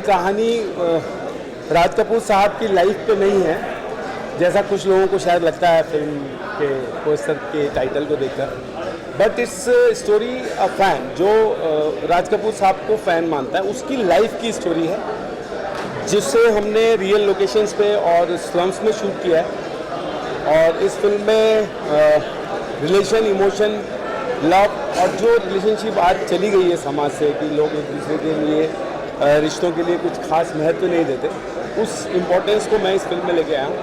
कहानी राज कपूर साहब की लाइफ पे नहीं है, जैसा कुछ लोगों को शायद लगता है फिल्म के पोस्टर के टाइटल को देखकर। But it's story a fan जो राज कपूर साहब को फ़ैन मानता है, उसकी लाइफ की स्टोरी है, जिससे हमने रियल लोकेशंस पे और स्लम्स में शूट किया है। और इस फिल्म में रिलेशन, इमोशन, लव और जो रिलेशनशिप आज चली गई है समाज से कि लोग एक दूसरे के लिए रिश्तों के लिए कुछ खास महत्व नहीं देते, उस इम्पोर्टेंस को मैं इस फिल्म में लेके आया हूँ।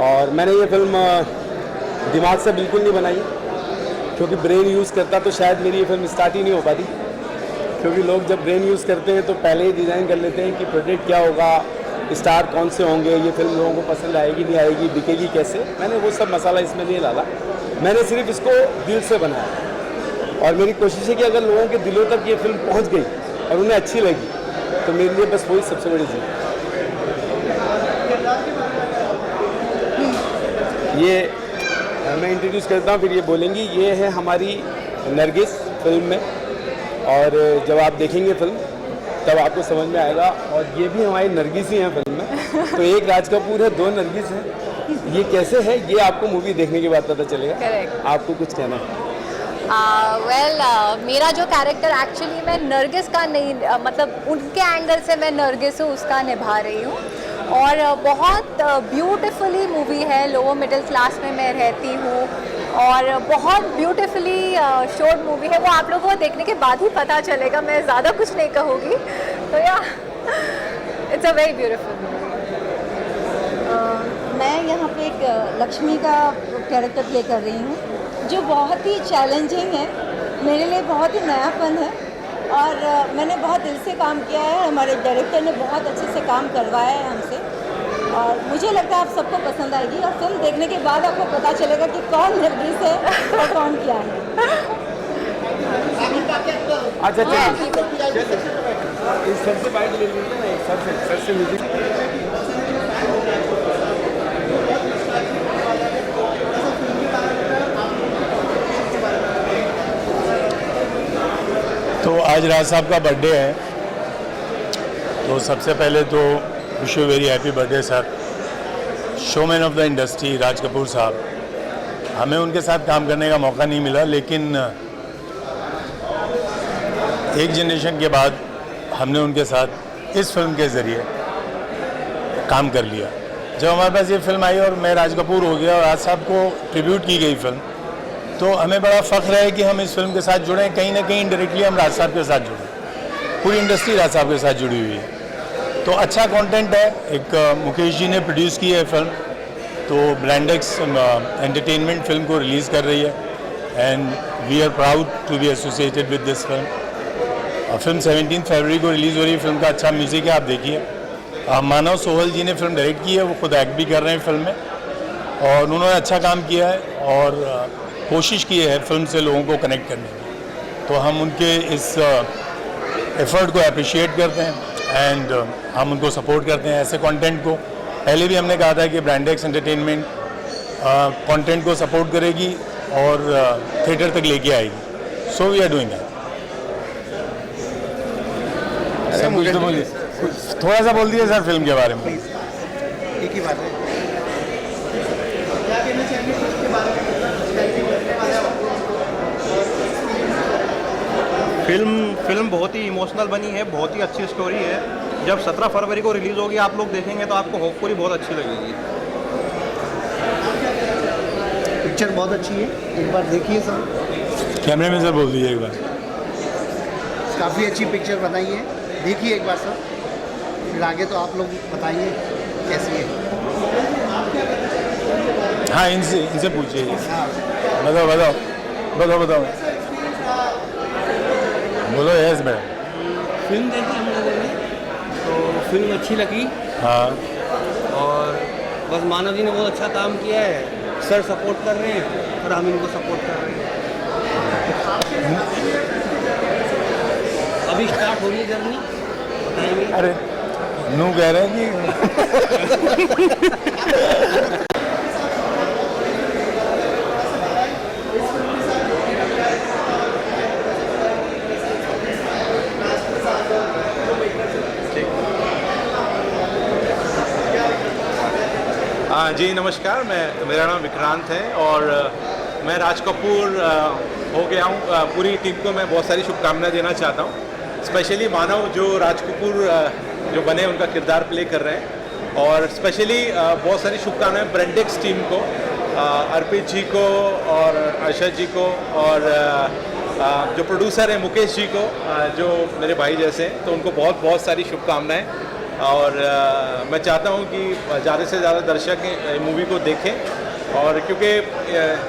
और मैंने ये फिल्म दिमाग से बिल्कुल नहीं बनाई, क्योंकि ब्रेन यूज़ करता तो शायद मेरी ये फिल्म स्टार्ट ही नहीं हो पाती। क्योंकि लोग जब ब्रेन यूज़ करते हैं तो पहले ही डिज़ाइन कर लेते हैं कि प्रोजेक्ट क्या होगा, स्टार कौन से होंगे, ये फिल्म लोगों को पसंद आएगी नहीं आएगी, बिकेगी कैसे। मैंने वो सब मसाला इसमें नहीं डाला, मैंने सिर्फ इसको दिल से बनाया। और मेरी कोशिश है कि अगर लोगों के दिलों तक ये फिल्म पहुंच गई और उन्हें अच्छी लगी तो मेरे लिए बस वही सबसे बड़ी चीज़। ये मैं इंट्रोड्यूस करता हूँ, फिर ये बोलेंगी। ये है हमारी नरगिस फिल्म में, और जब आप देखेंगे फिल्म तब आपको समझ में आएगा। और ये भी हमारी नरगिस ही हैं फिल्म में, तो एक राज कपूर है, दो नरगिस हैं। ये कैसे है ये आपको मूवी देखने के बाद पता चलेगा। Correct. आपको कुछ कहना है? मेरा जो कैरेक्टर एक्चुअली मैं नरगिस का नहीं, मतलब उनके एंगल से मैं नरगिस हूँ उसका निभा रही हूँ। और बहुत ब्यूटीफुली मूवी है, लोअर मिडिल क्लास में मैं रहती हूँ और बहुत ब्यूटीफुली शॉर्ट मूवी है। वो आप लोगों को देखने के बाद ही पता चलेगा, मैं ज़्यादा कुछ नहीं कहूँगी। तो या it's a very beautiful movie. मैं यहाँ पे एक लक्ष्मी का कैरेक्टर प्ले कर रही हूँ, जो बहुत ही चैलेंजिंग है, मेरे लिए बहुत ही नयापन है। और मैंने बहुत दिल से काम किया है, हमारे डायरेक्टर ने बहुत अच्छे से काम करवाया है हमसे, और मुझे लगता है आप सबको पसंद आएगी। और फिल्म देखने के बाद आपको पता चलेगा कि कौन नरगिस है और कौन क्या है। अच्छा इस सर से बाइट ले लीजिए ना, एक सर से म्यूजिक। तो आज राज साहब का बर्थडे है, तो सबसे पहले तो wish you very happy birthday sir. Showman of the industry Raj Kapoor साहब, हमें उनके साथ काम करने का मौका नहीं मिला, लेकिन एक जनरेशन के बाद हमने उनके साथ इस फिल्म के ज़रिए काम कर लिया। जब हमारे पास ये फिल्म आई और मैं राज कपूर हो गया और राज साहब को ट्रिब्यूट की गई फिल्म, तो हमें बड़ा फ़ख्र है कि हम इस फिल्म के साथ जुड़े। कहीं ना कहीं डायरेक्टली हम राज साहब के साथ जुड़े, पूरी इंडस्ट्री राज साहब के साथ जुड़ी हुई है। तो अच्छा कंटेंट है। एक मुकेश जी ने प्रोड्यूस की है फिल्म, तो ब्रांडेक्स एंटरटेनमेंट फिल्म को रिलीज़ कर रही है, and we are proud to be associated with this film. Film 17 फरवरी को रिलीज़ हो रही है। फिल्म का अच्छा म्यूज़िक है, आप देखिए। मानव सोहल जी ने फिल्म डायरेक्ट की है, वो खुद एक्ट भी कर रहे हैं फिल्म में, और उन्होंने अच्छा काम किया है और कोशिश की है फिल्म से लोगों को कनेक्ट करने की। तो हम उनके इस एफर्ट को अप्रिशिएट करते हैं एंड हम उनको सपोर्ट करते हैं। ऐसे कंटेंट को पहले भी हमने कहा था कि ब्रांडेक्स एंटरटेनमेंट कंटेंट को सपोर्ट करेगी और थिएटर तक लेके आएगी। So we are doing that. थोड़ा सा बोल दिए सर फिल्म के बारे में। एक ही बात है। फिल्म बहुत ही इमोशनल बनी है, बहुत ही अच्छी स्टोरी है। जब 17 फरवरी को रिलीज़ होगी, आप लोग देखेंगे तो आपको होपफुली बहुत अच्छी लगेगी। पिक्चर बहुत अच्छी है, एक बार देखिए सर। कैमरे में सर बोल दीजिए एक बार। काफ़ी अच्छी पिक्चर बनाई है, देखिए एक बार सर, फिर आगे तो आप लोग बताइए कैसी है। हाँ, इनसे पूछिए। हाँ, बताओ बोलो। Yes ma'am. फिल्म देखी हम लोगों ने, तो फिल्म अच्छी लगी। हाँ, और बस मानव जी ने बहुत अच्छा काम किया है, सर सपोर्ट कर रहे हैं और हम इनको सपोर्ट कर रहे हैं। अभी स्टार्ट हो रही है जर्नी, बताएंगे। अरे नू कह रहे हैं कि जी नमस्कार, मेरा नाम विक्रांत है और मैं राज कपूर हो गया हूँ। पूरी टीम को मैं बहुत सारी शुभकामनाएं देना चाहता हूँ, स्पेशली मानव जो राज कपूर जो बने उनका किरदार प्ले कर रहे हैं, और स्पेशली बहुत सारी शुभकामनाएं ब्रेंडेक्स टीम को, अर्पित जी को और अर्षद जी को, और जो प्रोड्यूसर है मुकेश जी को, जो मेरे भाई जैसे हैं, तो उनको बहुत बहुत सारी शुभकामनाएं। और मैं चाहता हूं कि ज़्यादा से ज़्यादा दर्शक मूवी को देखें, और क्योंकि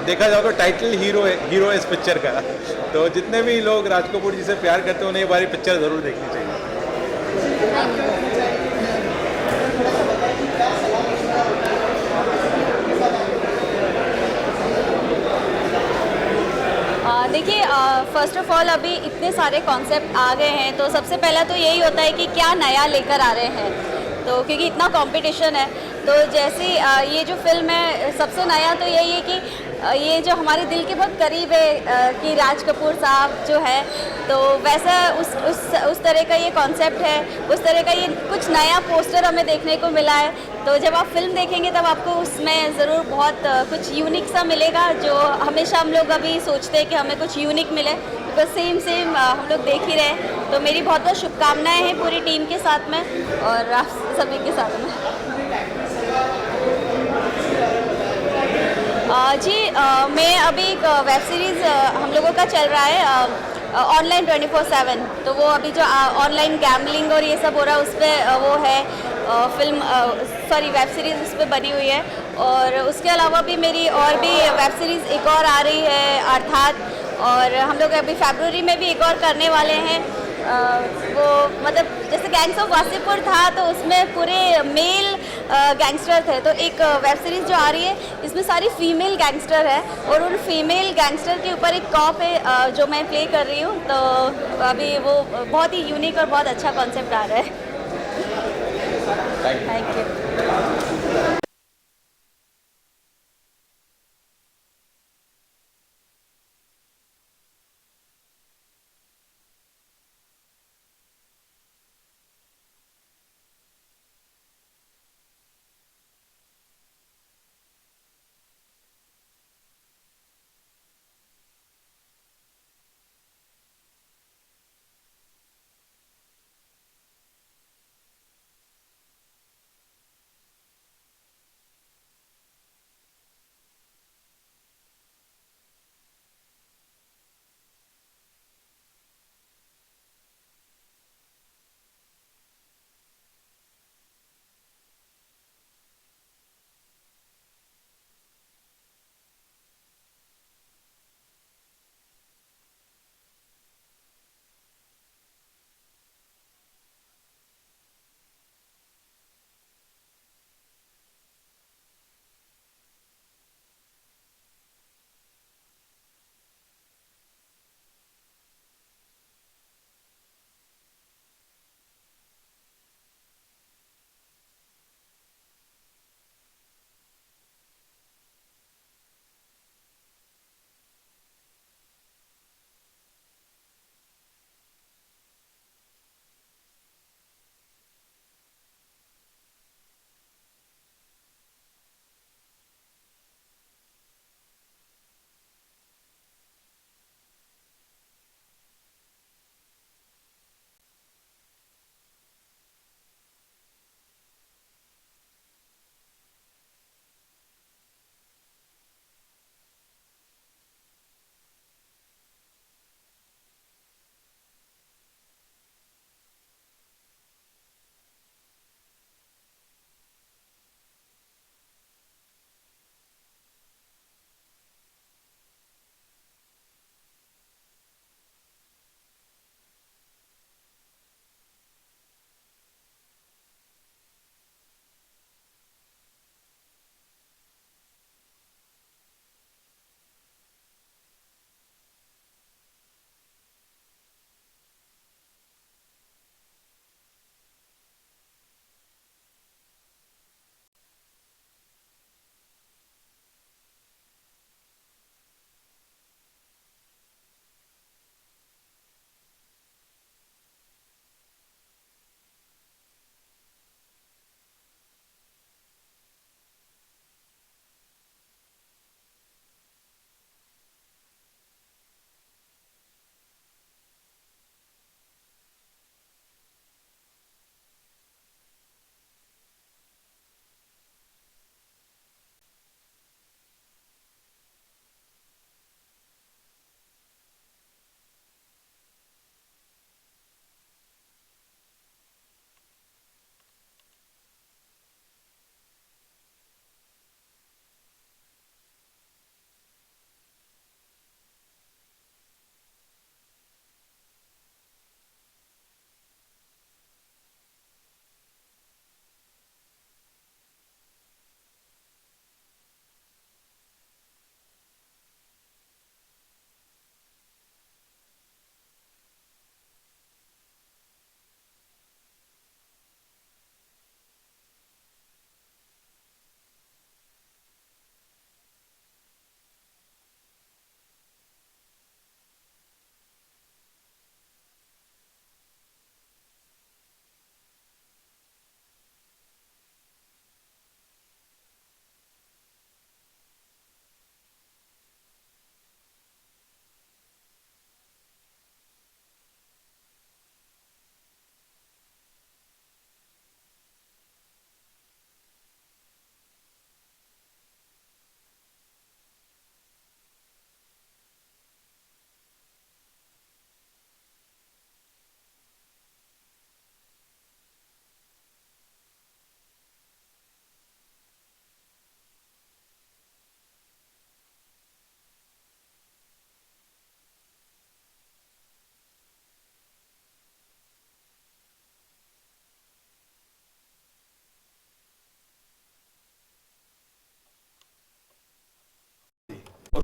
देखा जाए तो टाइटल हीरो है इस पिक्चर का, तो जितने भी लोग राज कपूर जी से प्यार करते हैं उन्हें ये बारी पिक्चर ज़रूर देखनी चाहिए। देखिए, फ़र्स्ट ऑफ ऑल अभी इतने सारे कॉन्सेप्ट आ गए हैं, तो सबसे पहला तो यही होता है कि क्या नया लेकर आ रहे हैं, तो क्योंकि इतना कंपटीशन है। तो जैसे ये जो फिल्म है, सबसे नया तो यही है कि ये जो हमारे दिल के बहुत करीब है कि राज कपूर साहब जो है, तो वैसा उस तरह का ये कॉन्सेप्ट है, उस तरह का ये कुछ नया पोस्टर हमें देखने को मिला है। तो जब आप फिल्म देखेंगे तब आपको उसमें ज़रूर बहुत कुछ यूनिक सा मिलेगा, जो हमेशा हम लोग अभी सोचते हैं कि हमें कुछ यूनिक मिले, बिकॉज सेम हम लोग देख ही रहे हैं। तो मेरी बहुत बहुत शुभकामनाएँ हैं पूरी टीम के साथ में और आप सभी के साथ में। जी, मैं अभी एक वेब सीरीज़ हम लोगों का चल रहा है ऑनलाइन 24/7, तो वो अभी जो ऑनलाइन गैम्बलिंग और ये सब हो रहा है उस पर वो है वेब सीरीज़ उस पर बनी हुई है। और उसके अलावा भी मेरी और भी वेब सीरीज़ एक और आ रही है अर्थात, और हम लोग अभी फरवरी में भी एक और करने वाले हैं। वो मतलब जैसे गैंग्स ऑफ वासेपुर था तो उसमें पूरे मेल गैंगस्टर थे, तो एक वेब सीरीज़ जो आ रही है इसमें सारी फीमेल गैंगस्टर है, और उन फीमेल गैंगस्टर के ऊपर एक कॉप है जो मैं प्ले कर रही हूँ। तो अभी वो बहुत ही यूनिक और बहुत अच्छा कॉन्सेप्ट आ रहा है। Thank you.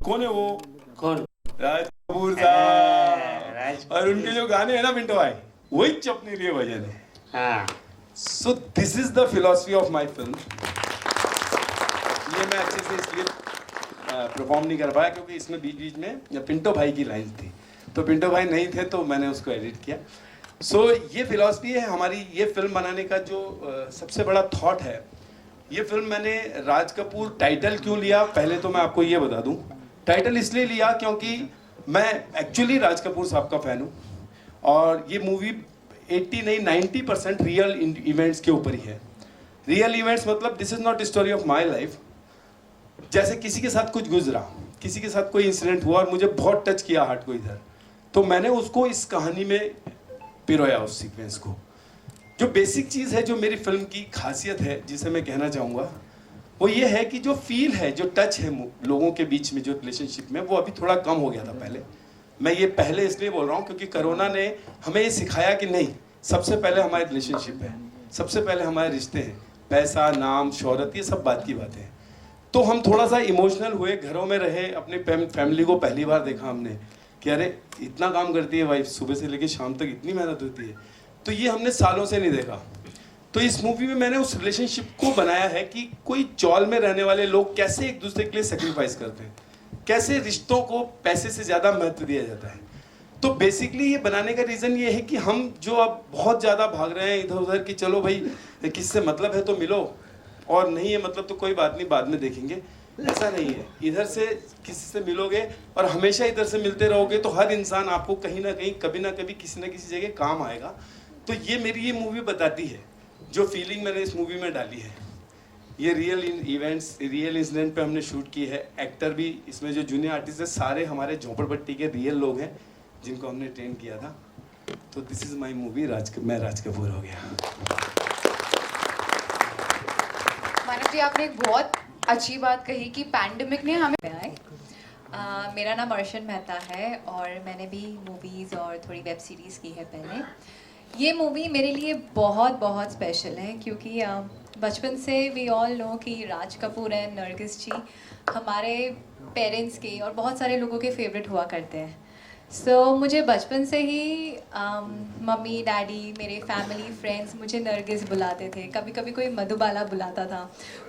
कौन है वो? कौन? राज कपूर साहब। और उनके जो गाने हैं ना पिंटो भाई, वही अपने लिए भजन है। हाँ। So this is the philosophy of my film. ये मैं अच्छे से इसलिए परफॉर्म नहीं कर पाया क्योंकि इसमें बीच बीच में पिंटो भाई की लाइन थी, तो पिंटो भाई नहीं थे तो मैंने उसको एडिट किया। सो ये फिलॉसफी है हमारी। ये फिल्म बनाने का जो सबसे बड़ा थॉट है, ये फिल्म मैंने राज कपूर टाइटल क्यों लिया, पहले तो मैं आपको ये बता दूं। टाइटल इसलिए लिया क्योंकि मैं एक्चुअली राज कपूर साहब का फ़ैन हूँ और ये मूवी 80 नहीं 90% रियल इवेंट्स के ऊपर ही है। रियल इवेंट्स मतलब this is not story of my life. जैसे किसी के साथ कुछ गुजरा, किसी के साथ कोई इंसिडेंट हुआ और मुझे बहुत टच किया हार्ट को इधर, तो मैंने उसको इस कहानी में पिरोया, उस सीक्वेंस को। जो बेसिक चीज़ है, जो मेरी फिल्म की खासियत है, जिसे मैं कहना चाहूँगा, वो ये है कि जो फील है, जो टच है लोगों के बीच में, जो रिलेशनशिप में, वो अभी थोड़ा कम हो गया था पहले। मैं ये पहले इसलिए बोल रहा हूँ क्योंकि कोरोना ने हमें ये सिखाया कि नहीं, सबसे पहले हमारे रिलेशनशिप है, सबसे पहले हमारे रिश्ते हैं। पैसा, नाम, शोहरत, ये सब बात की बातें हैं। तो हम थोड़ा सा इमोशनल हुए, घरों में रहे, अपने फैमिली को पहली बार देखा हमने कि अरे इतना काम करती है वाइफ, सुबह से लेकर शाम तक इतनी मेहनत होती है। तो ये हमने सालों से नहीं देखा। तो इस मूवी में मैंने उस रिलेशनशिप को बनाया है कि कोई चौल में रहने वाले लोग कैसे एक दूसरे के लिए सेक्रीफाइस करते हैं, कैसे रिश्तों को पैसे से ज़्यादा महत्व दिया जाता है। तो बेसिकली ये बनाने का रीज़न ये है कि हम जो अब बहुत ज़्यादा भाग रहे हैं इधर उधर कि चलो भाई किससे मतलब है तो मिलो, और नहीं है मतलब तो कोई बात नहीं, बाद में देखेंगे, ऐसा नहीं है। इधर से किसी से मिलोगे और हमेशा इधर से मिलते रहोगे तो हर इंसान आपको कहीं ना कहीं, कभी ना कभी, किसी ना किसी जगह काम आएगा। तो ये मेरी ये मूवी बताती है, जो फीलिंग मैंने इस मूवी में डाली है। ये रियल इवेंट्स, रियल इंसिडेंट पे हमने शूट की है। एक्टर भी इसमें जो जूनियर आर्टिस्ट है सारे हमारे झोपड़पट्टी के रियल लोग हैं जिनको हमने ट्रेन किया था। तो दिस इज़ माई मूवी मैं राज कपूर हो गया। मानव जी, आपने एक बहुत अच्छी बात कही कि पैंडेमिक ने हमें आए। मेरा नाम अर्शन मेहता है और मैंने भी मूवीज़ और थोड़ी वेब सीरीज़ की है पहले। ये मूवी मेरे लिए बहुत बहुत स्पेशल है क्योंकि बचपन से वी ऑल नो कि राज कपूर एंड नरगिस जी हमारे पेरेंट्स के और बहुत सारे लोगों के फेवरेट हुआ करते हैं। सो मुझे बचपन से ही मम्मी डैडी, मेरे फैमिली फ्रेंड्स मुझे नरगिस बुलाते थे। कभी कभी कोई मधुबाला बुलाता था,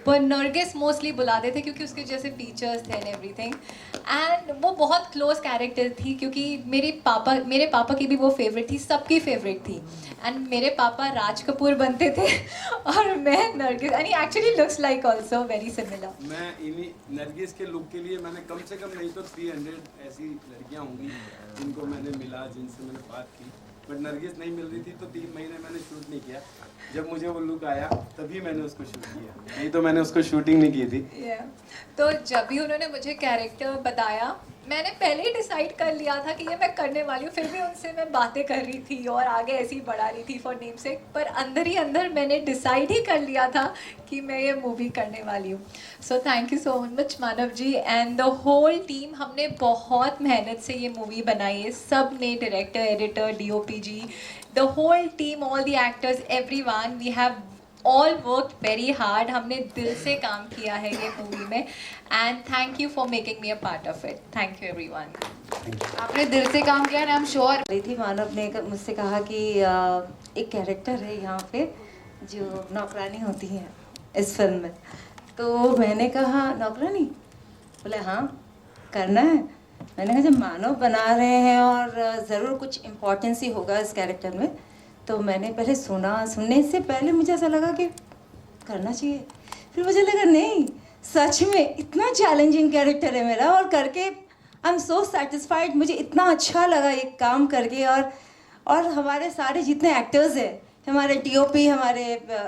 पर नरगिस मोस्टली बुलाते थे क्योंकि उसके जैसे फीचर्स थे एंड एवरीथिंग। एंड वो बहुत क्लोज कैरेक्टर थी क्योंकि मेरे पापा की भी वो फेवरेट थी, सबकी फेवरेट थी। एंड मेरे पापा राज कपूर बनते थे और मैं Nargis, and actually looks like also very similar. मैं इन्हीं नरगिस के लुक के लिए मैंने कम से कम नहीं तो 300 ऐसी लड़कियां होंगी जिनको मैंने मिला, जिनसे मैंने बात की, बट नरगिस नहीं मिल रही थी तो 3 महीने मैंने शूट नहीं किया। जब मुझे वो लुक आया तभी मैंने उसको शूट किया, नहीं तो मैंने उसको शूटिंग नहीं की थी। तो जब भी उन्होंने मुझे कैरेक्टर बताया, मैंने पहले ही डिसाइड कर लिया था कि ये मैं करने वाली हूँ। फिर भी उनसे मैं बातें कर रही थी और आगे ऐसे ही बढ़ा रही थी फॉर नेम सेक, पर अंदर ही अंदर मैंने डिसाइड ही कर लिया था कि मैं ये मूवी करने वाली हूँ। So thank you so much Manav ji and the whole team. हमने बहुत मेहनत से ये मूवी बनाई है, सब ने, director, editor, DOP ji, the whole team, all the actors, everyone, we have all work very hard. हमने दिल से काम किया है ये मूवी में and thank you for making me a part of it. Thank you everyone. आपने दिल से काम किया ना, आई एम श्योर। रही थी, मानव ने मुझसे कहा कि एक कैरेक्टर है यहाँ पे जो नौकरानी होती है इस फिल्म में। तो मैंने कहा नौकरानी? बोले हाँ करना है। मैंने कहा जब मानव बना रहे हैं और ज़रूर कुछ इम्पोर्टेंस ही होगा इस कैरेक्टर में, तो मैंने पहले सुनने से पहले मुझे ऐसा लगा कि करना चाहिए। फिर मुझे लगा नहीं, सच में इतना चैलेंजिंग कैरेक्टर है मेरा और करके आई एम सो सेटिस्फाइड। मुझे इतना अच्छा लगा ये काम करके। और हमारे सारे जितने एक्टर्स हैं, हमारे DOP,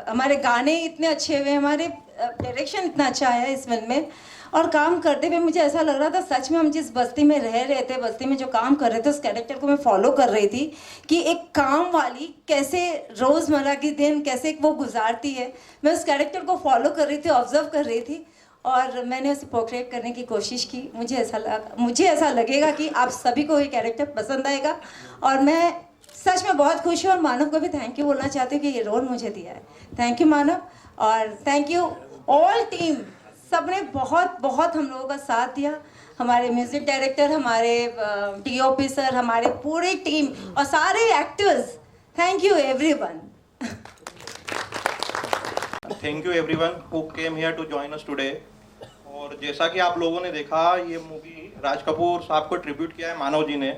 हमारे गाने इतने अच्छे हुए, हमारे डायरेक्शन इतना अच्छा है इस फिल्म में। और काम करते हुए मुझे ऐसा लग रहा था सच में हम जिस बस्ती में रह रहे थे, बस्ती में जो काम कर रहे थे, उस कैरेक्टर को मैं फॉलो कर रही थी कि एक काम वाली कैसे रोज़मर्रा के दिन कैसे वो गुजारती है। मैं उस कैरेक्टर को फॉलो कर रही थी, ऑब्जर्व कर रही थी और मैंने उसे पोर्ट्रेट करने की कोशिश की। मुझे ऐसा लगेगा कि आप सभी को ये कैरेक्टर पसंद आएगा और मैं सच में बहुत खुश हूँ। और मानव को भी थैंक यू बोलना चाहती हूँ कि ये रोल मुझे दिया है। थैंक यू मानव और थैंक यू ऑल टीम। सबने बहुत बहुत हम लोगों का साथ दिया। हमारे म्यूजिक डायरेक्टर, हमारे DOP सर, हमारे पूरी टीम और सारे actors, thank you everyone. Thank you everyone who came here to join us today. और जैसा कि आप लोगों ने देखा, ये मूवी राज कपूर साहब को ट्रिब्यूट किया है मानव जी ने,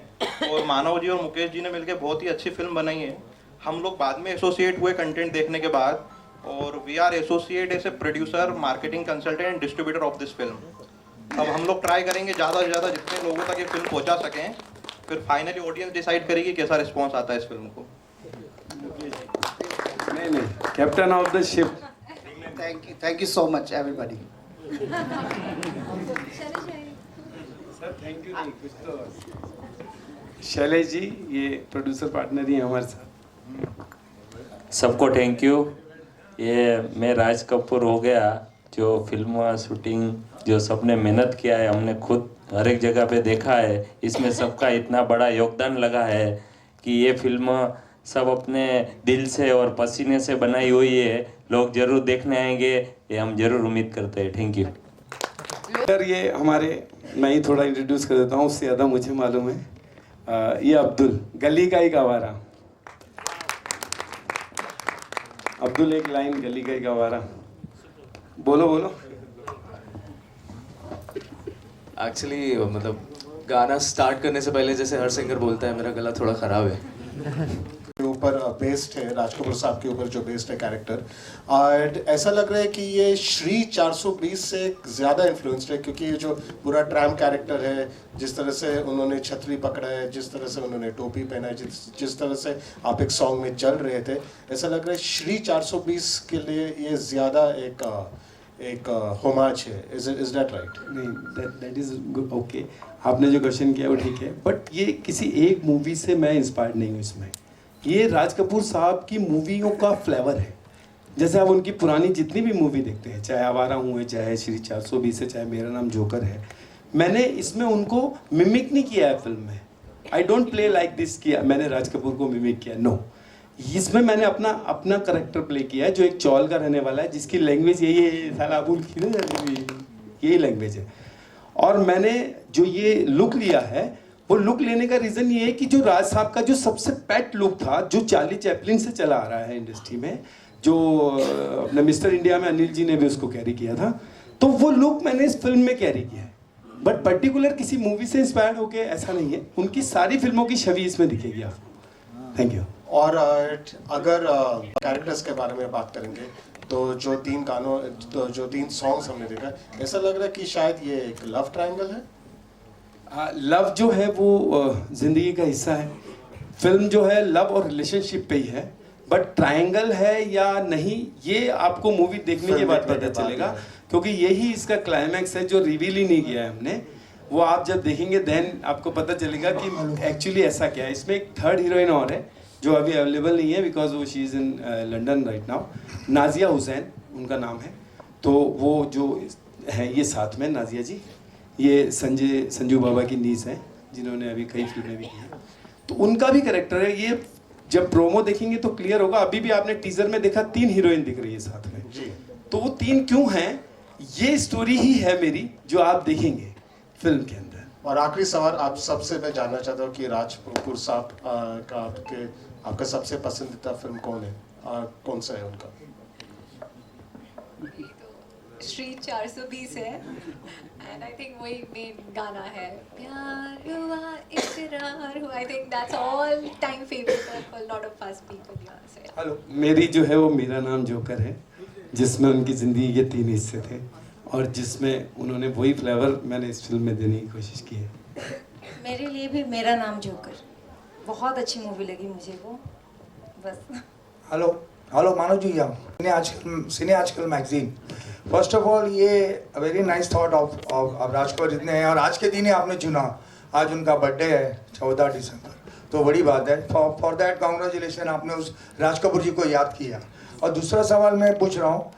और मानव जी और मुकेश जी ने मिलकर बहुत ही अच्छी फिल्म बनाई है। हम लोग बाद में एसोसिएट हुए कंटेंट देखने के बाद, और we are associate as a producer, marketing consultant and distributor of this film. अब हम लोग ट्राई करेंगे ज़्यादा से ज़्यादा जितने लोगों तक ये फिल्म पहुंचा सकें, फिर फाइनली ऑडियंस डिसाइड करेगी कैसा रिस्पॉन्स आता है इस फिल्म को। नहीं, captain of the ship. Thank you so much everybody. Sir thank you नहीं, कुछ तो शैलेश जी, ये प्रोड्यूसर पार्टनर ही हैं हमारे साथ। सबको थैंक यू। ये मैं राज कपूर हो गया, जो फिल्म शूटिंग जो सबने मेहनत किया है, हमने खुद हर एक जगह पे देखा है, इसमें सबका इतना बड़ा योगदान लगा है कि ये फिल्म सब अपने दिल से और पसीने से बनाई हुई है। लोग जरूर देखने आएंगे, ये हम जरूर उम्मीद करते हैं। Thank you sir. ये हमारे, मैं ही थोड़ा इंट्रोड्यूस कर देता हूँ, उससे ज़्यादा मुझे मालूम है। ये अब्दुल, गली का एक आवारा। अब्दुल, एक लाइन गली का एक आवारा बोलो बोलो। एक्चुअली मतलब गाना स्टार्ट करने से पहले जैसे हर सिंगर बोलता है, मेरा गला थोड़ा ख़राब है। ऊपर बेस्ड है, राज कपूर साहब के ऊपर जो बेस्ड है कैरेक्टर, और ऐसा लग रहा है कि ये श्री 420 से ज़्यादा इन्फ्लुएंस्ड है, क्योंकि ये जो पूरा ट्रैम कैरेक्टर है, जिस तरह से उन्होंने छतरी पकड़ा है, जिस तरह से उन्होंने टोपी पहना है, जिस तरह से आप एक सॉन्ग में चल रहे थे, ऐसा लग रहा है श्री 420 के लिए ये ज़्यादा एक होमाज है। Is that right? नहीं, दैट इज गुड, ओके। आपने जो क्वेश्चन किया वो ठीक है, बट ये किसी एक मूवी से मैं इंस्पायर्ड नहीं हूँ। इसमें ये राज कपूर साहब की मूवियों का फ्लेवर है। जैसे आप उनकी पुरानी जितनी भी मूवी देखते हैं, चाहे आवारा हूँ है, चाहे श्री 420 है, चाहे मेरा नाम जोकर है, मैंने इसमें उनको मिमिक नहीं किया है फिल्म में। I don't play like this किया, मैंने राज कपूर को मिमिक किया, नो। इसमें मैंने अपना करेक्टर प्ले किया है, जो एक चौल का रहने वाला है, जिसकी लैंग्वेज यही है, साला अबुल की ना, यही लैंग्वेज है। और मैंने जो ये लुक लिया है, वो लुक लेने का रीज़न ये है कि जो राज साहब का जो सबसे पेट लुक था, जो चार्ली चैपलिन से चला आ रहा है इंडस्ट्री में, जो अपने मिस्टर इंडिया में अनिल जी ने भी उसको कैरी किया था, तो वो लुक मैंने इस फिल्म में कैरी किया है। बट पर्टिकुलर किसी मूवी से इंस्पायर्ड होके ऐसा नहीं है, उनकी सारी फिल्मों की छवि इसमें दिखेगी आपको। Thank you. और अगर कैरेक्टर्स के बारे में बात करेंगे, तो जो तीन सॉन्ग्स हमने देखा, ऐसा लग रहा है कि शायद ये एक लव ट्रायंगल है। लव जो है वो ज़िंदगी का हिस्सा है। फिल्म जो है लव और रिलेशनशिप पे ही है, बट ट्रायंगल है या नहीं ये आपको मूवी देखने के बाद पता चलेगा, क्योंकि यही इसका क्लाइमैक्स है जो रिवील ही नहीं किया है हमने। वो आप जब देखेंगे देन आपको पता चलेगा कि एक्चुअली ऐसा क्या है। इसमें एक थर्ड हीरोइन और है जो अभी अवेलेबल नहीं है, बिकॉज वो she is in London right now. Nazia Hussain उनका नाम है। तो वो जो है ये साथ में नाजिया जी, ये संजू बाबा की नीस हैं, जिन्होंने अभी कई फिल्में भी की हैं, तो उनका भी कैरेक्टर है। ये जब प्रोमो देखेंगे तो क्लियर होगा। अभी भी आपने टीजर में देखा 3 हीरोइन दिख रही है साथ में, तो वो 3 क्यों हैं, ये स्टोरी ही है मेरी, जो आप देखेंगे फिल्म के अंदर। और आखिरी सवाल आप सबसे मैं जानना चाहता हूँ कि राज कपूर साहब का आपका सबसे पसंदीदा फिल्म कौन है, कौन सा है उनका? श्री 420 है, एंड आई थिंक वही मेन गाना है, प्यार हुआ इकरार हुआ। I think that's all time favourite for lot of fast people. Hello, मेरी जो है वो मेरा नाम जोकर है, जिसमें उनकी ज़िंदगी के 3 हिस्से थे, और जिसमें उन्होंने वही फ्लेवर मैंने इस फिल्म में देने की कोशिश की है। मेरे लिए भी मेरा नाम जोकर बहुत अच्छी मूवी लगी मुझे वो, बस। हेलो मानव जी, सिने आजकल मैगजीन। फर्स्ट ऑफ ऑल ये very nice thought of Raj Kapoor जितने हैं, और आज के दिन ही आपने चुना, आज उनका बर्थडे है 14 दिसंबर, तो बड़ी बात है। फॉर दैट कांग्रेचुलेशन, आपने उस राज कपूर जी को याद किया। और दूसरा सवाल मैं पूछ रहा हूँ,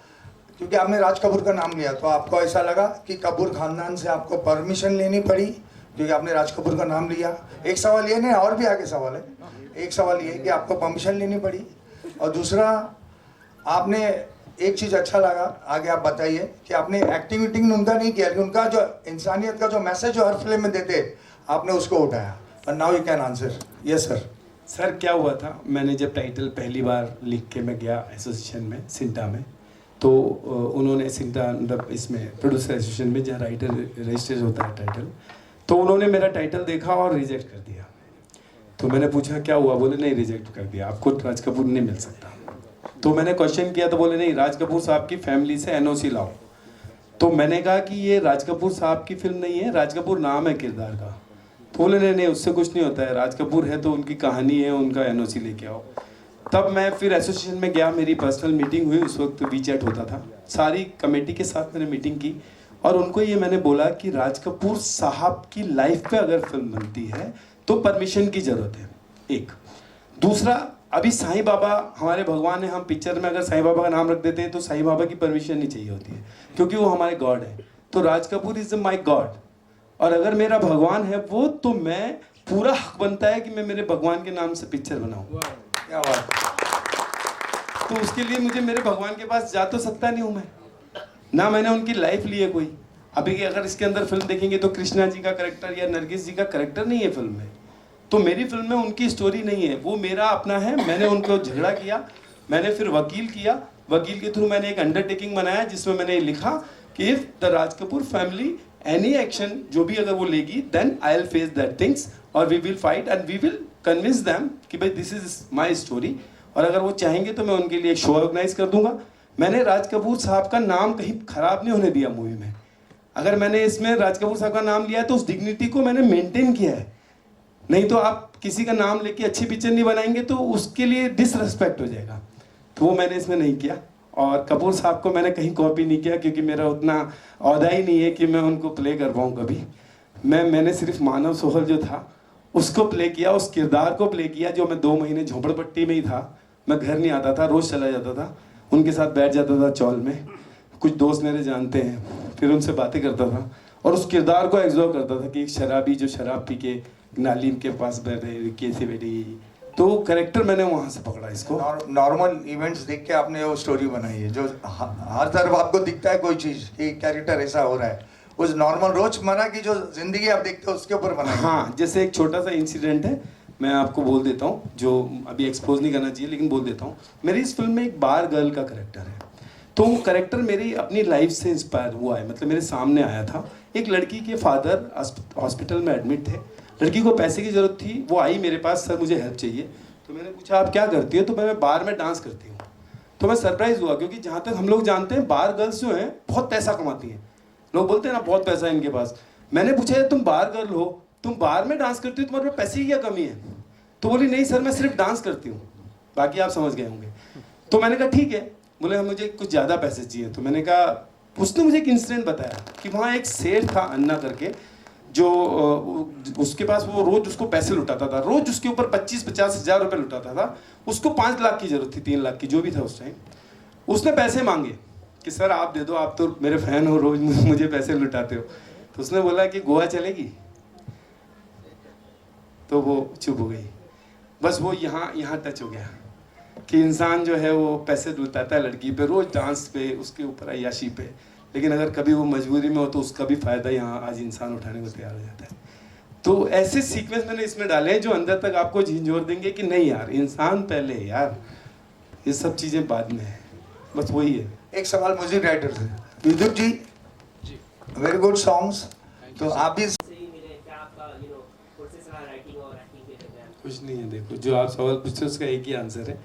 क्योंकि आपने राज कपूर का नाम लिया, तो आपको ऐसा लगा कि कपूर खानदान से आपको परमिशन लेनी पड़ी क्योंकि आपने राज कपूर का नाम लिया? एक सवाल ये नहीं, और भी आगे सवाल है। एक सवाल ये कि आपको परमिशन लेनी पड़ी, और दूसरा आपने एक चीज़ अच्छा लगा, आगे आप बताइए कि आपने एक्टिंग उनका नहीं किया, लेकिन उनका जो इंसानियत का जो मैसेज जो हर फिल्म में देते आपने उसको उठाया। और now you can answer. Yes sir. Sir क्या हुआ था, मैंने जब टाइटल पहली बार लिख के मैं गया एसोसिएशन में सिंटा में, तो उन्होंने सिंटा मतलब इसमें प्रोड्यूसर एसोसिएशन में जहाँ राइटर रजिस्टर होता है टाइटल, तो उन्होंने मेरा टाइटल देखा और रिजेक्ट कर दिया। तो मैंने पूछा क्या हुआ, बोले नहीं रिजेक्ट कर दिया, आपको राज कपूर नहीं मिल सकता। तो मैंने क्वेश्चन किया तो बोले नहीं, राज कपूर साहब की फैमिली से एनओसी लाओ। तो मैंने कहा कि ये राज कपूर साहब की फिल्म नहीं है, राज कपूर नाम है किरदार का। तो बोले नहीं उससे कुछ नहीं होता है, राज कपूर है तो उनकी कहानी है, उनका एनओसी लेके आओ। तब मैं फिर एसोसिएशन में गया, मेरी पर्सनल मीटिंग हुई, उस वक्त वीचैट होता था, सारी कमेटी के साथ मैंने मीटिंग की और उनको ये मैंने बोला कि राज कपूर साहब की लाइफ पे अगर फिल्म बनती है तो परमिशन की ज़रूरत है, एक। दूसरा, अभी साईं बाबा हमारे भगवान है, हम पिक्चर में अगर साईं बाबा का नाम रख देते हैं तो साईं बाबा की परमिशन नहीं चाहिए होती है क्योंकि वो हमारे गॉड है। तो Raj Kapoor is my God, और अगर मेरा भगवान है वो, तो मैं पूरा हक बनता है कि मैं मेरे भगवान के नाम से पिक्चर बनाऊँ। क्या बात। तो उसके लिए मुझे मेरे भगवान के पास जा तो सकता नहीं हूँ मैं, ना मैंने उनकी लाइफ ली है कोई। अभी अगर इसके अंदर फिल्म देखेंगे तो कृष्णा जी का करेक्टर या नरगिस जी का करेक्टर नहीं है फिल्म में, तो मेरी फिल्म में उनकी स्टोरी नहीं है, वो मेरा अपना है। मैंने उनको झगड़ा किया, मैंने फिर वकील किया, वकील के थ्रू मैंने एक अंडरटेकिंग बनाया जिसमें मैंने लिखा कि if the Raj Kapoor family any action जो भी अगर वो लेगी, then I will face that things और we will fight and we will convince them कि भाई दिस इज माई स्टोरी, और अगर वो चाहेंगे तो मैं उनके लिए एक शो ऑर्गेनाइज कर दूंगा। मैंने राज कपूर साहब का नाम कहीं खराब नहीं होने दिया मूवी में। अगर मैंने इसमें राज कपूर साहब का नाम लिया है तो उस डिग्निटी को मैंने मेंटेन किया है, नहीं तो आप किसी का नाम लेके अच्छी पिक्चर नहीं बनाएंगे तो उसके लिए डिसरिस्पेक्ट हो जाएगा। तो वो मैंने इसमें नहीं किया, और कपूर साहब को मैंने कहीं कॉपी नहीं किया क्योंकि मेरा उतना औहदा ही नहीं है कि मैं उनको प्ले कर पाऊँ कभी। मैंने सिर्फ मानव सोहल जो था उसको प्ले किया, उस किरदार को प्ले किया जो मैं 2 महीने झोपड़पट्टी में ही था। मैं घर नहीं आता था, रोज़ चला जाता था, उनके साथ बैठ जाता था चौल में, कुछ दोस्त मेरे जानते हैं, फिर उनसे बातें करता था और उस किरदार को एग्जॉर्व करता था कि एक शराबी जो शराब पी के नाली के पास बैठे कैसे बैठी, तो कैरेक्टर मैंने वहाँ से पकड़ा इसको। नॉर्मल इवेंट्स देख के आपने वो स्टोरी बनाई है जो हर तरफ आपको दिखता है कोई चीज़ कि कैरेक्टर ऐसा हो रहा है, उस नॉर्मल रोजमर्रा की जो जिंदगी आप देखते हो उसके ऊपर बनाई। हाँ, जैसे एक छोटा सा इंसिडेंट है, मैं आपको बोल देता हूँ, जो अभी एक्सपोज नहीं करना चाहिए लेकिन बोल देता हूँ। मेरी इस फिल्म में एक बार गर्ल का करेक्टर है, तो वो करेक्टर मेरी अपनी लाइफ से इंस्पायर हुआ है। मतलब मेरे सामने आया था, एक लड़की के फादर हॉस्पिटल में एडमिट थे, लड़की को पैसे की ज़रूरत थी, वो आई मेरे पास, सर मुझे हेल्प चाहिए। तो मैंने पूछा आप क्या करती हो, तो मैं बार में डांस करती हूँ। तो मैं सरप्राइज़ हुआ क्योंकि जहाँ तक हम लोग जानते हैं बार गर्ल्स जो हैं बहुत पैसा कमाती हैं, लोग बोलते हैं ना बहुत पैसा है इनके पास। मैंने पूछा तुम बार गर्ल हो, तुम बार में डांस करती हो, तुम्हारे पास पैसे की क्या कमी है? तो बोली नहीं सर मैं सिर्फ डांस करती हूँ, बाकी आप समझ गए होंगे। तो मैंने कहा ठीक है, बोले मुझे कुछ ज़्यादा पैसे चाहिए। तो मैंने कहा, उसने मुझे एक इंसिडेंट बताया कि वहाँ एक सेठ था अन्ना करके, जो उसके पास वो रोज उसको पैसे लुटाता था, रोज उसके ऊपर 25-50 हज़ार रुपये लुटाता था। उसको 5 लाख की जरूरत थी, 3 लाख की जो भी था उस टाइम। उसने पैसे मांगे कि सर आप दे दो, आप तो मेरे फैन हो, रोज मुझे पैसे लुटाते हो। तो उसने बोला कि गोवा चलेगी, तो वो चुप हो गई। बस वो यहाँ टच हो गया कि इंसान जो है वो पैसे लुटाता है लड़की पे, रोज डांस पे, उसके ऊपर अय्याशी पे, लेकिन अगर कभी वो मजबूरी में हो तो उसका भी फ़ायदा यहाँ आज इंसान उठाने को तैयार हो जाता है। तो ऐसे सीक्वेंस मैंने इसमें डाले हैं जो अंदर तक आपको झिंझोर देंगे कि नहीं यार, इंसान पहले यार, ये सब चीज़ें बाद में है, बस वही है। एक सवाल म्यूजिक राइटर से, विद्युत जी, वेरी गुड सॉन्ग्स, तो आप भी कुछ नहीं है। देखो जो आप सवाल पूछते हो उसका एक ही आंसर है,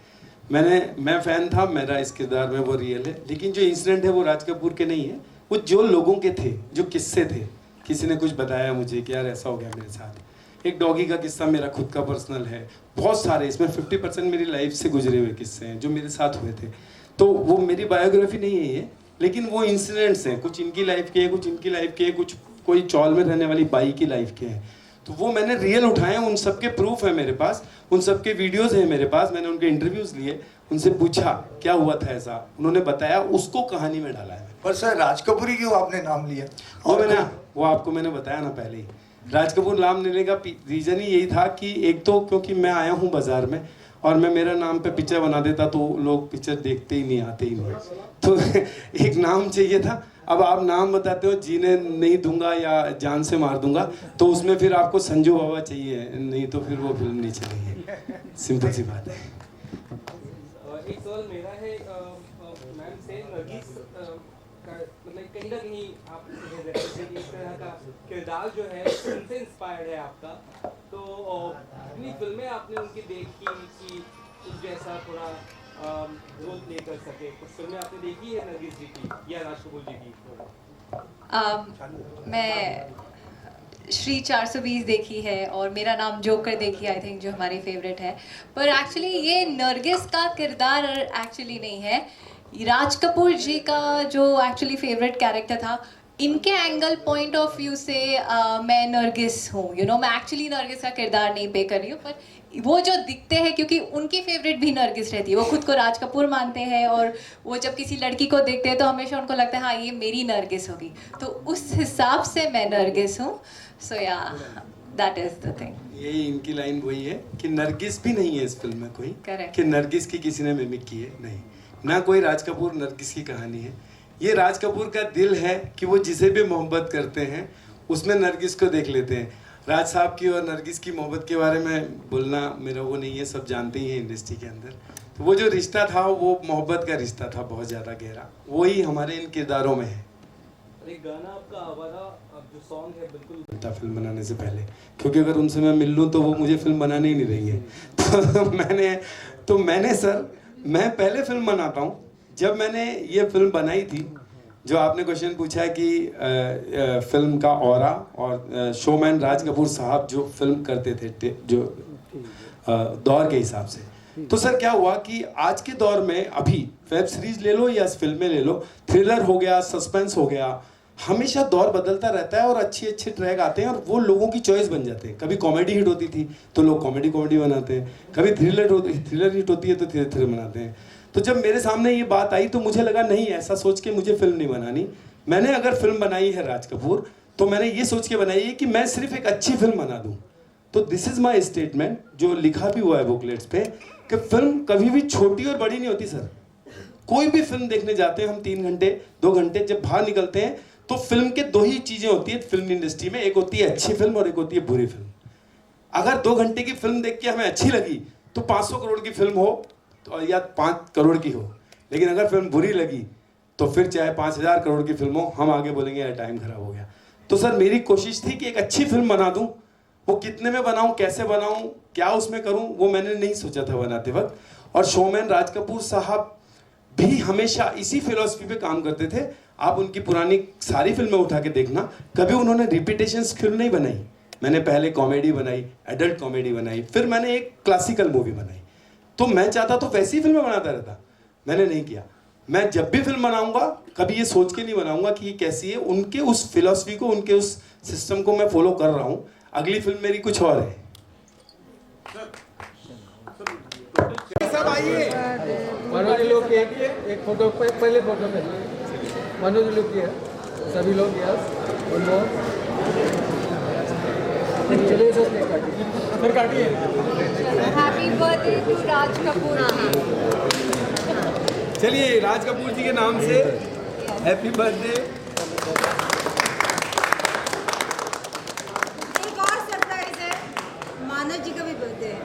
मैं फ़ैन था, मेरा इस किरदार में वो रियल है, लेकिन जो इंसिडेंट है वो राज कपूर के नहीं है, वो जो लोगों के थे, जो किस्से थे। किसी ने कुछ बताया मुझे कि यार ऐसा हो गया मेरे साथ। एक डॉगी का किस्सा मेरा खुद का पर्सनल है, बहुत सारे, इसमें 50% मेरी लाइफ से गुजरे हुए किस्से हैं जो मेरे साथ हुए थे। तो वो मेरी बायोग्राफी नहीं है ये, लेकिन वो इंसिडेंट्स हैं, कुछ इनकी लाइफ के, कुछ इनकी लाइफ के, कुछ कोई चौल में रहने वाली बाई की लाइफ के हैं। तो वो मैंने रियल उठाए, उन सब के प्रूफ है मेरे पास, उन सब के वीडियोस हैं मेरे पास। मैंने उनके इंटरव्यूज लिए, उनसे पूछा क्या हुआ था ऐसा, उन्होंने बताया, उसको कहानी में डाला है। पर सर राज कपूर ही क्यों आपने नाम लिया? वो आपको मैंने बताया ना पहले ही, राज कपूर नाम लेने का रीज़न ही यही था कि एक तो क्योंकि मैं आया हूँ बाज़ार में और मैं मेरा नाम पे पिक्चर बना देता तो लोग पिक्चर देखते ही नहीं, आते ही नहीं। तो एक नाम चाहिए था। अब आप नाम बताते हो, जीने नहीं दूंगा या जान से मार दूंगा, तो उसमें फिर आपको संजू बाबा चाहिए, नहीं तो फिर वो फिल्म नहीं चलेगी। सिंपल सी बात है। एक सवाल मेरा है मैम से, नरगिस का मतलब कहीं ना कहीं आप इस तरह का किरदार जो है उनसे इंस्पायर्ड है आपका, तो अपनी फिल्में आपने उनकी देखी कि कुछ जैसा थोड़ा रोल प्ले कर सके? कुछ फिल्में आपने देखी है नरगिस जी की या राज कपूर जी की? मैं श्री 420 देखी है और मेरा नाम जोकर देखी, आई थिंक जो हमारी फेवरेट है। पर एक्चुअली ये नरगिस का किरदार एक्चुअली नहीं है, राज कपूर जी का जो एक्चुअली फेवरेट कैरेक्टर था, इनके एंगल पॉइंट ऑफ व्यू से मैं नरगिस हूँ। मैं एक्चुअली नरगिस का किरदार नहीं प्ले कर रही हूँ, पर वो जो दिखते हैं, क्योंकि उनकी फेवरेट भी नरगिस रहती है, वो खुद को राज कपूर मानते हैं और वो जब किसी लड़की को देखते हैं तो हमेशा उनको लगता है हाँ ये मेरी नरगिस होगी, तो उस हिसाब से मैं नरगिस हूँ। सो या दैट इज द थिंग। यही इनकी लाइन वही है कि नरगिस भी नहीं है इस फिल्म में कोई, Correct. कि नरगिस की किसी ने मिमिक की है, नहीं, ना कोई राज कपूर नरगिस की कहानी है। ये राज कपूर का दिल है कि वो जिसे भी मोहब्बत करते हैं उसमें नरगिस को देख लेते हैं। राज साहब की और नरगिस की मोहब्बत के बारे में बोलना मेरा वो नहीं है, सब जानते ही हैं इंडस्ट्री के अंदर। तो वो जो रिश्ता था वो मोहब्बत का रिश्ता था, बहुत ज़्यादा गहरा, वही हमारे इन किरदारों में है। एक गाना आपका आवारा जो सॉन्ग है बिल्कुल फिल्म बनाने से पहले, क्योंकि अगर उनसे मैं मिल लूँ तो वो मुझे फिल्म बनाने ही नहीं देंगे। तो मैंने सर, मैं पहले फिल्म बनाता हूँ। जब मैंने ये फिल्म बनाई थी, जो आपने क्वेश्चन पूछा है कि फिल्म का ऑरा और शोमैन राज कपूर साहब जो फिल्म करते थे जो दौर के हिसाब से, तो सर क्या हुआ कि आज के दौर में अभी वेब सीरीज ले लो या फिल्में ले लो, थ्रिलर हो गया, सस्पेंस हो गया, हमेशा दौर बदलता रहता है और अच्छे अच्छे ट्रैक आते हैं और वो लोगों की चॉइस बन जाते हैं। कभी कॉमेडी हिट होती थी तो लोग कॉमेडी बनाते हैं, कभी थ्रिलर हिट होती है तो थ्रिलर बनाते हैं। तो जब मेरे सामने ये बात आई तो मुझे लगा नहीं, ऐसा सोच के मुझे फिल्म नहीं बनानी। मैंने अगर फिल्म बनाई है राज कपूर, तो मैंने ये सोच के बनाई है कि मैं सिर्फ एक अच्छी फिल्म बना दूँ। तो दिस इज़ माई स्टेटमेंट, जो लिखा भी हुआ है बुकलेट्स पे, कि फिल्म कभी भी छोटी और बड़ी नहीं होती सर। कोई भी फिल्म देखने जाते हैं हम 3 घंटे 2 घंटे, जब बाहर निकलते हैं तो फिल्म के 2 ही चीज़ें होती है फिल्म इंडस्ट्री में, एक होती है अच्छी फिल्म और एक होती है बुरी फिल्म। अगर 2 घंटे की फिल्म देख के हमें अच्छी लगी तो 500 करोड़ की फिल्म हो तो या 5 करोड़ की हो, लेकिन अगर फिल्म बुरी लगी तो फिर चाहे 5000 करोड़ की फिल्म हो, हम आगे बोलेंगे यार टाइम खराब हो गया। तो सर मेरी कोशिश थी कि एक अच्छी फिल्म बना दूं। वो कितने में बनाऊं, कैसे बनाऊं, क्या उसमें करूं, वो मैंने नहीं सोचा था बनाते वक्त। और शोमैन राज कपूर साहब भी हमेशा इसी फिलॉसफी पे काम करते थे। आप उनकी पुरानी सारी फिल्में उठा के देखना, कभी उन्होंने रिपीटेशन फिल्म नहीं बनाई। मैंने पहले कॉमेडी बनाई, एडल्ट कॉमेडी बनाई, फिर मैंने एक क्लासिकल मूवी बनाई। तो मैं चाहता तो वैसी फिल्में बनाता रहता, मैंने नहीं किया। मैं जब भी फिल्म बनाऊंगा कभी ये सोच के नहीं बनाऊंगा कि ये कैसी है, उनके उस फिलॉसफी को, उनके उस सिस्टम को मैं फॉलो कर रहा हूँ। अगली फिल्म मेरी कुछ और है। सब आइए, मनोज लोग की एक फोटो, पहले फोटो में मनोज लोग की है, सभी लोग चलिए sir काटिए। Happy birthday to Raj Kapoor. चलिए राज कपूर जी के नाम से हैप्पी बर्थडे। एक और सरप्राइज है, मानव जी का भी बर्थडे है।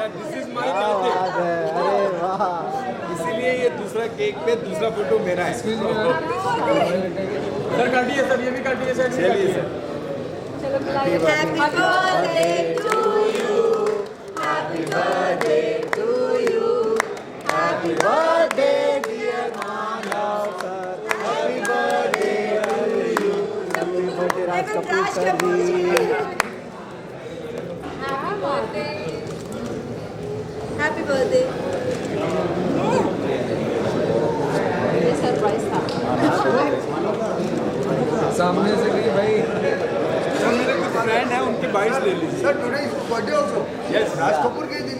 This is my birthday. अरे वाह, इसीलिए ये दूसरा केक पे दूसरा फोटो मेरा है। सर काटिए सर, ये भी काटिए सर। चलिए sir. Happy birthday to you, happy birthday to you, happy birthday dear Manav sir, happy birthday to you, happy birthday Raj Kapoor sir ji, happy birthday. ये सरप्राइज था। सामने से कहीं भाई मेरे कुछ फ्रेंड है, उनकी बाइट्स ले लीजिए। Sir today is birthday also. Yes, Raj Kapoor के दिन